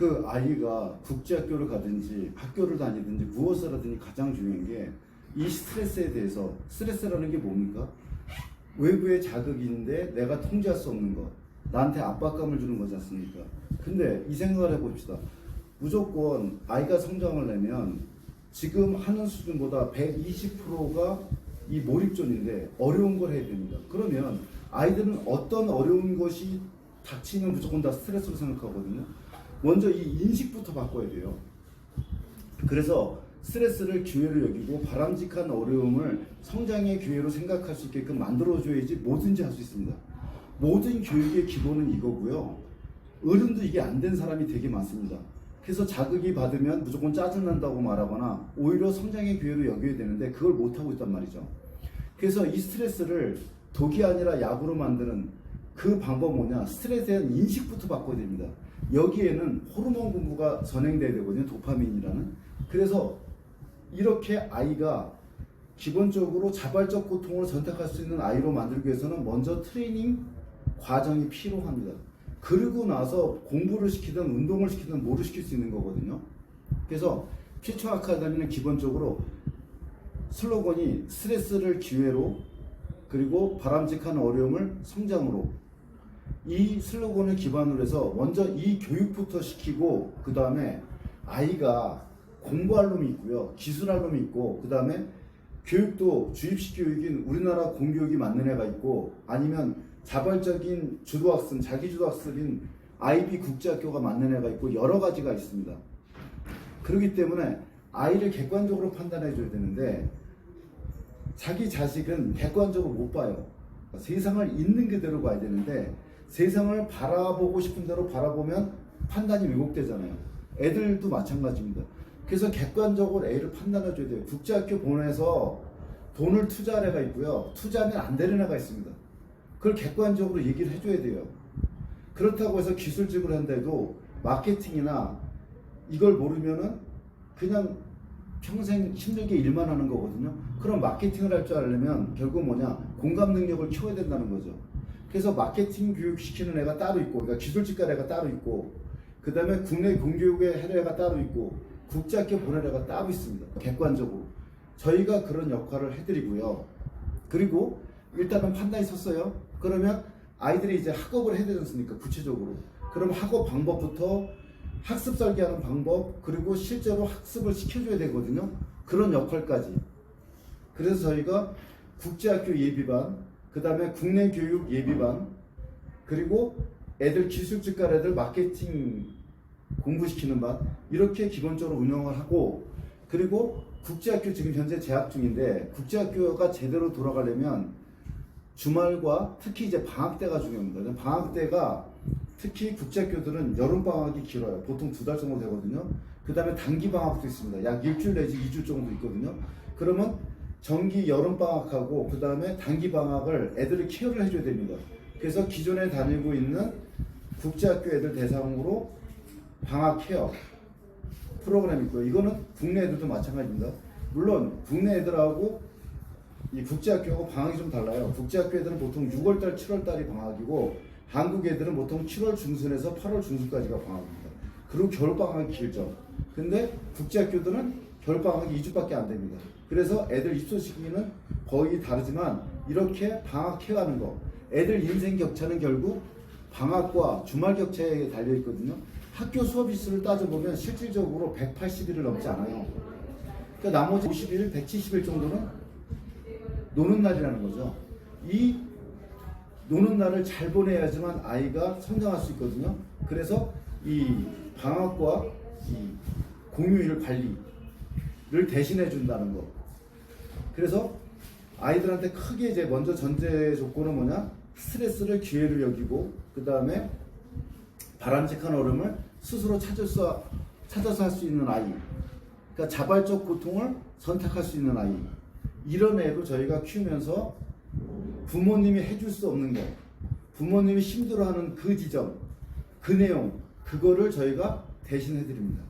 그 아이가 국제학교를 가든지 학교를 다니든지 무엇을 하든지 가장 중요한 게 이 스트레스에 대해서, 스트레스라는 게 뭡니까? 외부의 자극인데 내가 통제할 수 없는 것, 나한테 압박감을 주는 거지 않습니까? 근데 이 생각을 해봅시다. 무조건 아이가 성장을 내면 지금 하는 수준보다 120%가 이 몰입존인데 어려운 걸 해야 됩니다. 그러면 아이들은 어떤 어려운 것이 닥치면 무조건 다 스트레스로 생각하거든요. 먼저 이 인식부터 바꿔야 돼요. 그래서 스트레스를 기회로 여기고 바람직한 어려움을 성장의 기회로 생각할 수 있게끔 만들어줘야지 뭐든지 할 수 있습니다. 모든 교육의 기본은 이거고요. 어른도 이게 안 된 사람이 되게 많습니다. 그래서 자극이 받으면 무조건 짜증난다고 말하거나 오히려 성장의 기회로 여겨야 되는데 그걸 못하고 있단 말이죠. 그래서 이 스트레스를 독이 아니라 약으로 만드는 그 방법은 뭐냐? 스트레스에 대한 인식부터 바꿔야 됩니다. 여기에는 호르몬 분비가 선행돼야 되거든요. 도파민이라는. 그래서 이렇게 아이가 기본적으로 자발적 고통을 선택할 수 있는 아이로 만들기 위해서는 먼저 트레이닝 과정이 필요합니다. 그러고 나서 공부를 시키든 운동을 시키든 뭐를 시킬 수 있는 거거든요. 그래서 퓨처 아카데미는 기본적으로 슬로건이 스트레스를 기회로, 그리고 바람직한 어려움을 성장으로, 이 슬로건을 기반으로 해서 먼저 이 교육부터 시키고, 그 다음에 아이가 공부할 놈이 있고요, 기술할 놈이 있고, 그 다음에 교육도 주입식 교육인 우리나라 공교육이 맞는 애가 있고, 아니면 자발적인 주도학습, 자기주도학습인 IB 국제학교가 맞는 애가 있고, 여러 가지가 있습니다. 그렇기 때문에 아이를 객관적으로 판단해 줘야 되는데 자기 자식은 객관적으로 못 봐요. 세상을 있는 그대로 봐야 되는데 세상을 바라보고 싶은 대로 바라보면 판단이 왜곡되잖아요. 애들도 마찬가지입니다. 그래서 객관적으로 애를 판단해 줘야 돼요. 국제학교 보내서 돈을 투자할 애가 있고요, 투자하면 안 되는 애가 있습니다. 그걸 객관적으로 얘기를 해줘야 돼요. 그렇다고 해서 기술직을 한데도 마케팅이나 이걸 모르면은 그냥 평생 힘들게 일만 하는 거거든요. 그럼 마케팅을 할 줄 알려면 결국 뭐냐? 공감 능력을 키워야 된다는 거죠. 그래서 마케팅 교육 시키는 애가 따로 있고, 그러니까 기술직과 애가 따로 있고, 그 다음에 국내 공교육의 할 애가 따로 있고, 국제학교 보낼 애가 따로 있습니다. 객관적으로 저희가 그런 역할을 해드리고요. 그리고 일단은 판단이 섰어요. 그러면 아이들이 이제 학업을 해야 되지 않습니까? 구체적으로. 그럼 학업 방법부터 학습 설계하는 방법, 그리고 실제로 학습을 시켜줘야 되거든요. 그런 역할까지. 그래서 저희가 국제학교 예비반, 그 다음에 국내 교육 예비반, 그리고 애들 기술직과 애들 마케팅 공부시키는 반, 이렇게 기본적으로 운영을 하고, 그리고 국제학교 지금 현재 재학 중인데 국제학교가 제대로 돌아가려면 주말과 특히 이제 방학 때가 중요합니다. 방학 때가 특히 국제학교들은 여름방학이 길어요. 보통 2달 정도 되거든요. 그 다음에 단기방학도 있습니다. 약 일주일 내지 2주 정도 있거든요. 그러면 정기 여름방학하고 그 다음에 단기방학을 애들을 케어를 해줘야 됩니다. 그래서 기존에 다니고 있는 국제학교 애들 대상으로 방학 케어 프로그램이 있고요. 이거는 국내 애들도 마찬가지입니다. 물론 국내 애들하고 이 국제학교하고 방학이 좀 달라요. 국제학교 애들은 보통 6월달, 7월달이 방학이고 한국 애들은 보통 7월 중순에서 8월 중순까지가 방학입니다. 그리고 겨울방학이 길죠. 근데 국제학교들은 겨울방학이 2주밖에 안 됩니다. 그래서 애들 입소 시기는 거의 다르지만 이렇게 방학해가는 거, 애들 인생 격차는 결국 방학과 주말 격차에 달려있거든요. 학교 수업 일수를 따져보면 실질적으로 180일을 넘지 않아요. 그러니까 나머지 50일, 170일 정도는 노는 날이라는 거죠. 이 노는 날을 잘 보내야지만 아이가 성장할 수 있거든요. 그래서 이 방학과 이 공휴일 관리를 대신해 준다는 거. 그래서 아이들한테 크게 이제 먼저 전제 조건은 뭐냐? 스트레스를 기회로 여기고, 그 다음에 바람직한 어려움을 스스로 찾아서 할 수 있는 아이. 그러니까 자발적 고통을 선택할 수 있는 아이. 이런 애로 저희가 키우면서 부모님이 해줄 수 없는 거, 부모님이 힘들어하는 그 지점, 그 내용, 그거를 저희가 대신 해드립니다.